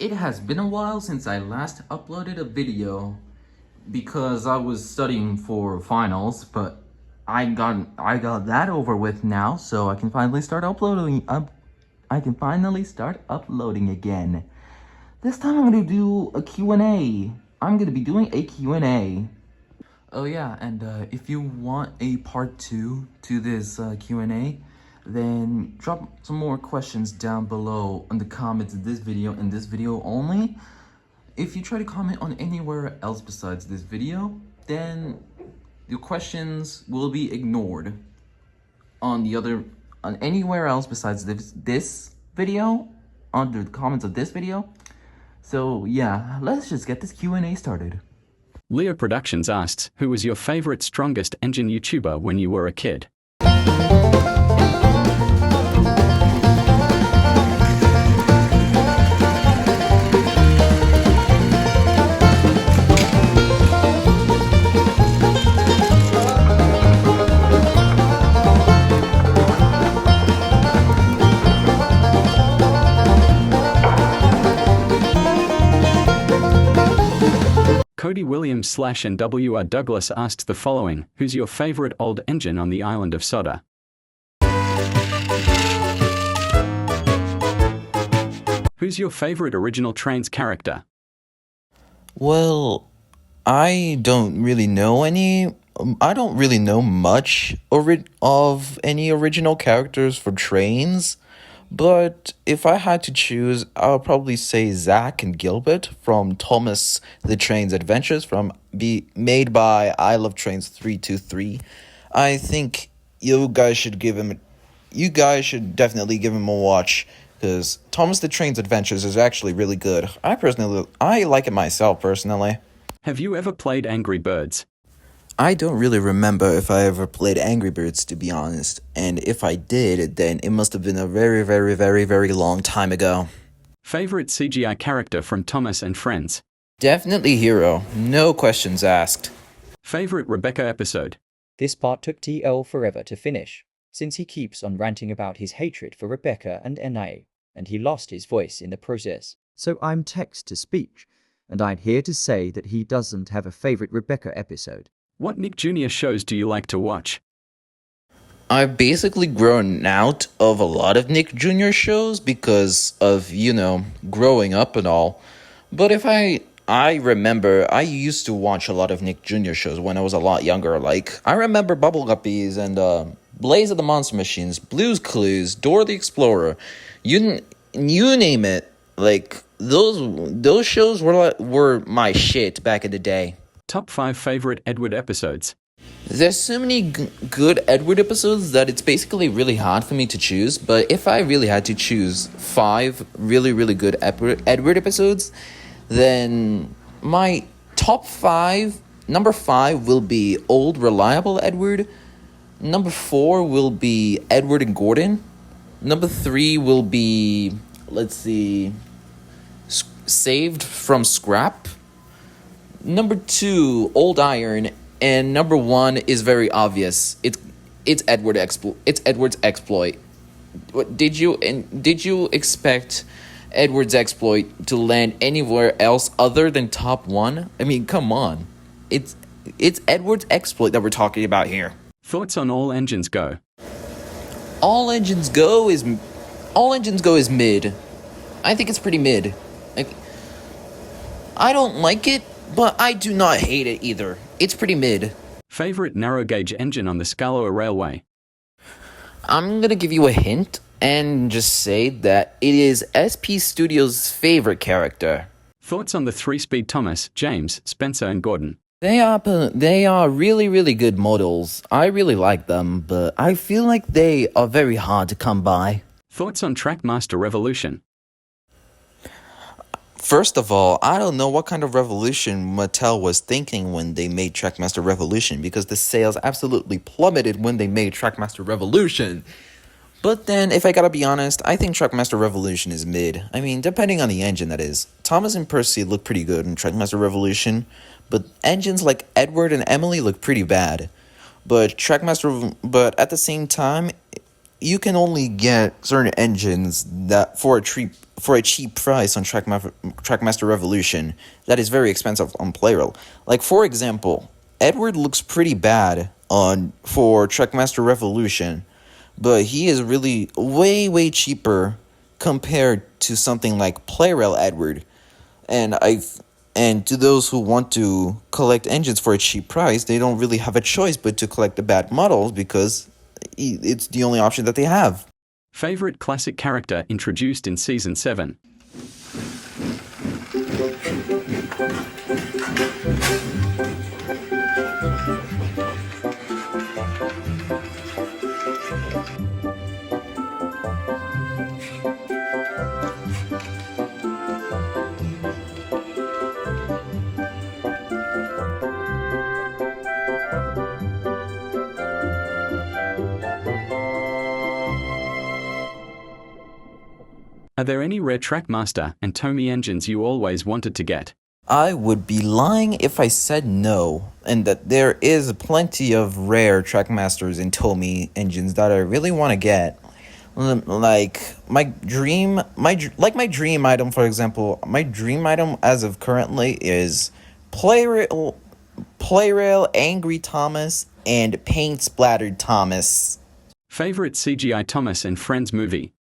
It has been a while since I last uploaded a video because I was studying for finals, but I got that over with now, so I can finally start uploading again. This time I'm gonna do a Q&A. I'm gonna be doing a Q&A. Oh yeah, and if you want a part 2 to this Q&A, then drop some more questions down below in the comments of this video and this video only. If you try to comment on anywhere else besides this video, then your questions will be ignored on anywhere else besides this video, under the comments of this video. So yeah, let's just get this Q&A started. Leo Productions asks, who was your favorite strongest engine YouTuber when you were a kid? Cody Williams / and WR Douglas asked the following, who's your favorite old engine on the island of Sodor? Who's your favorite original Trains character? Well, I don't really know much of any original characters for Trains. But if I had to choose, I'll probably say Zach and Gilbert from Thomas the Train's Adventures, made by I Love Trains 323. I think you guys should definitely give him a watch, because Thomas the Train's Adventures is actually really good. I like it myself personally. Have you ever played Angry Birds? I don't really remember if I ever played Angry Birds, to be honest. And if I did, then it must have been a very, very, very, very long time ago. Favorite CGI character from Thomas and Friends? Definitely Hero. No questions asked. Favorite Rebecca episode? This part took TL forever to finish, since he keeps on ranting about his hatred for Rebecca and NA, and he lost his voice in the process. So I'm text to speech, and I'm here to say that he doesn't have a favorite Rebecca episode. What Nick Jr. shows do you like to watch? I've basically grown out of a lot of Nick Jr. shows because of, growing up and all. But if I remember, I used to watch a lot of Nick Jr. shows when I was a lot younger. Like, I remember Bubble Guppies and Blaze of the Monster Machines, Blue's Clues, Dora the Explorer. You name it. Like, those shows were my shit back in the day. Top 5 favorite Edward episodes? There's so many good Edward episodes that it's basically really hard for me to choose. But if I really had to choose 5 really, really good Edward episodes, then my top 5, number 5 will be Old Reliable Edward. Number 4 will be Edward and Gordon. Number 3 will be, Saved from Scrap. Number 2, Old Iron, and number 1 is very obvious. It's Edward's exploit. Did you expect Edward's exploit to land anywhere else other than top 1? I mean, come on. It's Edward's exploit that we're talking about here. Thoughts on All Engines Go? All Engines Go is mid. I think it's pretty mid. I don't like it, but I do not hate it either. It's pretty mid. Favorite narrow gauge engine on the Scala Railway? I'm gonna give you a hint and just say that it is SP Studios' favorite character. Thoughts on the 3-speed Thomas, James, Spencer and Gordon? They are really, really good models. I really like them, but I feel like they are very hard to come by. Thoughts on Trackmaster Revolution? First of all, I don't know what kind of revolution Mattel was thinking when they made Trackmaster Revolution, because the sales absolutely plummeted when they made Trackmaster Revolution. But then, if I gotta be honest, I think Trackmaster Revolution is mid. I mean, depending on the engine, that is. Thomas and Percy look pretty good in Trackmaster Revolution, but engines like Edward and Emily look pretty bad. But at the same time, you can only get certain engines that for a cheap price on Trackmaster Revolution that is very expensive on Playrail. Like, for example, Edward looks pretty bad for Trackmaster Revolution, but he is really way cheaper compared to something like Playrail Edward. And to those who want to collect engines for a cheap price, they don't really have a choice but to collect the bad models because it's the only option that they have. Favorite classic character introduced in Season 7. Are there any rare Trackmaster and Tomy engines you always wanted to get? I would be lying if I said no, and that there is plenty of rare Trackmasters and Tomy engines that I really want to get. Like my dream item, for example, my dream item as of currently is Playrail, Angry Thomas, and Paint Splattered Thomas. Favorite CGI Thomas and Friends movie?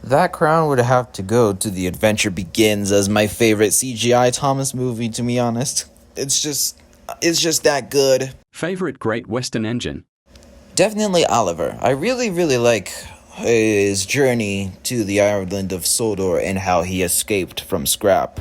That crown would have to go to The Adventure Begins as my favorite CGI Thomas movie, to be honest. It's just that good. Favorite Great Western engine? Definitely Oliver. I really like his journey to the island of Sodor and how he escaped from Scrap.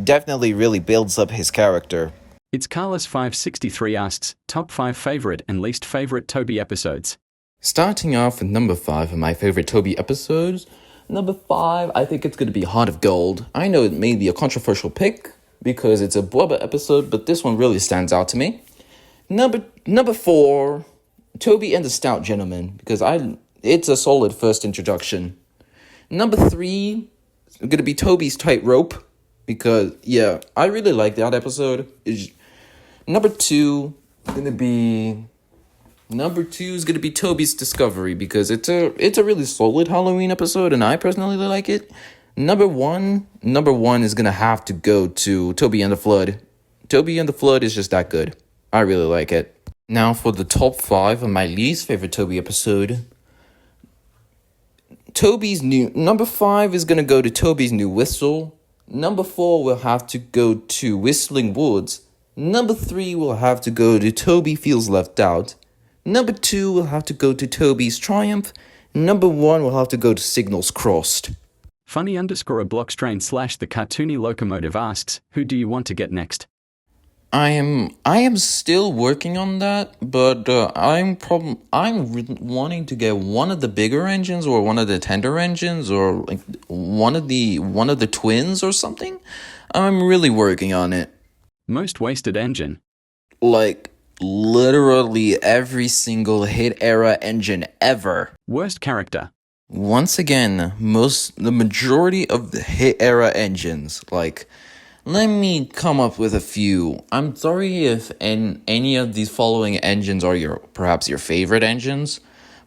Definitely really builds up his character. It's Carlos563 asks, top 5 favorite and least favorite Toby episodes. Starting off with number 5 of my favorite Toby episodes. Number 5, I think it's going to be Heart of Gold. I know it may be a controversial pick because it's a Blubber episode, but this one really stands out to me. Number 4, Toby and the Stout Gentleman, because it's a solid first introduction. Number 3 is going to be Toby's Tightrope, because, yeah, I really like that episode. Number 2 is going to be Toby's Discovery, because it's a really solid Halloween episode, and I personally like it. Number one is gonna have to go to Toby and the Flood. Toby and the Flood is just that good. I really like it. Now for the top 5 of my least favorite Toby episode. Number 5 is gonna go to Toby's New Whistle. Number 4 will have to go to Whistling Woods. Number 3 will have to go to Toby Feels Left Out. Number 2 will have to go to Toby's Triumph. Number 1 will have to go to Signals Crossed. Funny_a blockstrain / the cartoony locomotive asks, who do you want to get next? I am still working on that, but I'm wanting to get one of the bigger engines or one of the tender engines or like one of the twins or something. I'm really working on it. Most wasted engine. Like literally every single hit era engine ever. Worst character. Once again, the majority of the hit era engines, like, let me come up with a few. I'm sorry if any of these following engines are perhaps your favorite engines,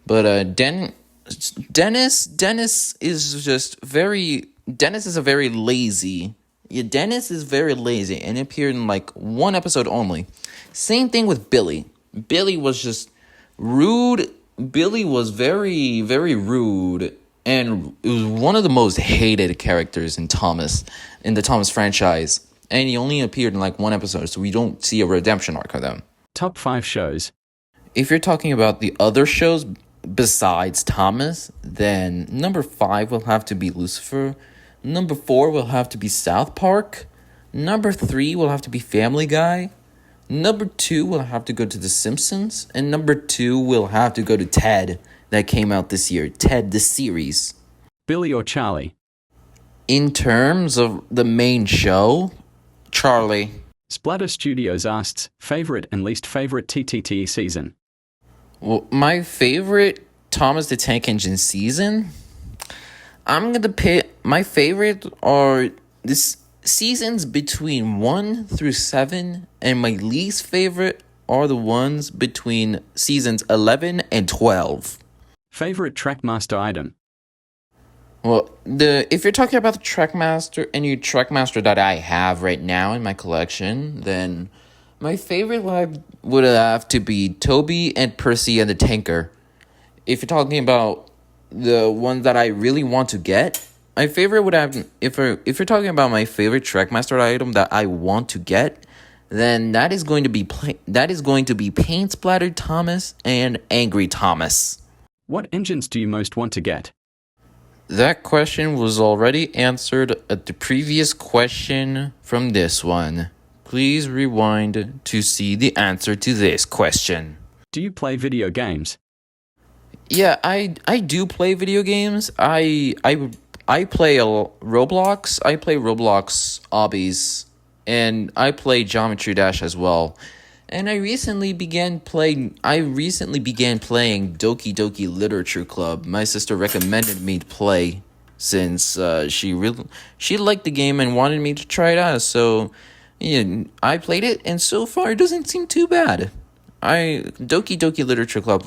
but Dennis is a very lazy. Yeah, Dennis is very lazy and appeared in like one episode only. Same thing with Billy. Billy was just rude. Billy was very, very rude, and it was one of the most hated characters in the Thomas franchise. And he only appeared in like one episode, so we don't see a redemption arc of them. Top 5 shows. If you're talking about the other shows besides Thomas, then number 5 will have to be Lucifer. Number 4 will have to be South Park. Number 3 will have to be Family Guy. Number 2 will have to go to The Simpsons. And number 2 will have to go to Ted, that came out this year. Ted, the series. Billy or Charlie? In terms of the main show, Charlie. Splatter Studios asks, favorite and least favorite TTT season? Well, my favorite Thomas the Tank Engine season, I'm going to pick, my favorite are this seasons between 1 through 7, and my least favorite are the ones between seasons 11 and 12. Favorite Trackmaster item? Well, if you're talking about the Trackmaster, any Trackmaster that I have right now in my collection, then my favorite would have to be Toby and Percy and the Tanker. If you're talking about the one that I really want to get, my favorite would have, if you're talking about my favorite Trackmaster item that I want to get, then that is going to be Paint Splattered Thomas and Angry Thomas. What engines do you most want to get? That question was already answered at the previous question from this one. Please rewind to see the answer to this question. Do you play video games? Yeah, I do play video games. I play Roblox. I play Roblox Obbies, and I play Geometry Dash as well. And I recently began playing Doki Doki Literature Club. My sister recommended me to play since she liked the game and wanted me to try it out. So yeah, I played it, and so far it doesn't seem too bad. Doki Doki Literature Club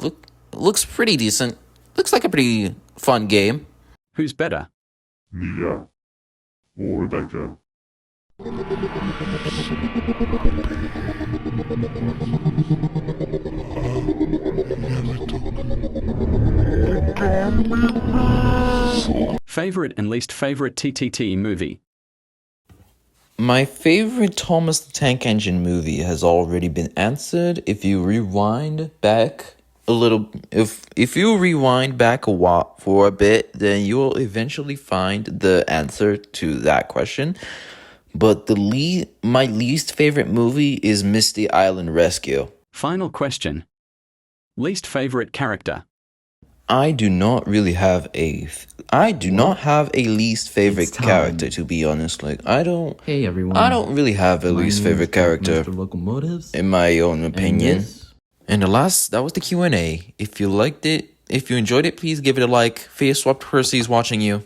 looks pretty decent. Looks like a pretty fun game. Who's better? Mia or Rebecca? Favorite and least favorite TTT movie? My favorite Thomas the Tank Engine movie has already been answered. If you rewind back a little, if you rewind back a while for a bit, then you will eventually find the answer to that question. But my least favorite movie is Misty Island Rescue. Final question. Least favorite character? I do not have a least favorite character, to be honest. Like Hey everyone. I don't really have a My least name favorite is character Mr. Locomotives. in my own opinion. And And that was the Q&A. If you liked it, if you enjoyed it, please give it a like. Face Swap Percy's watching you.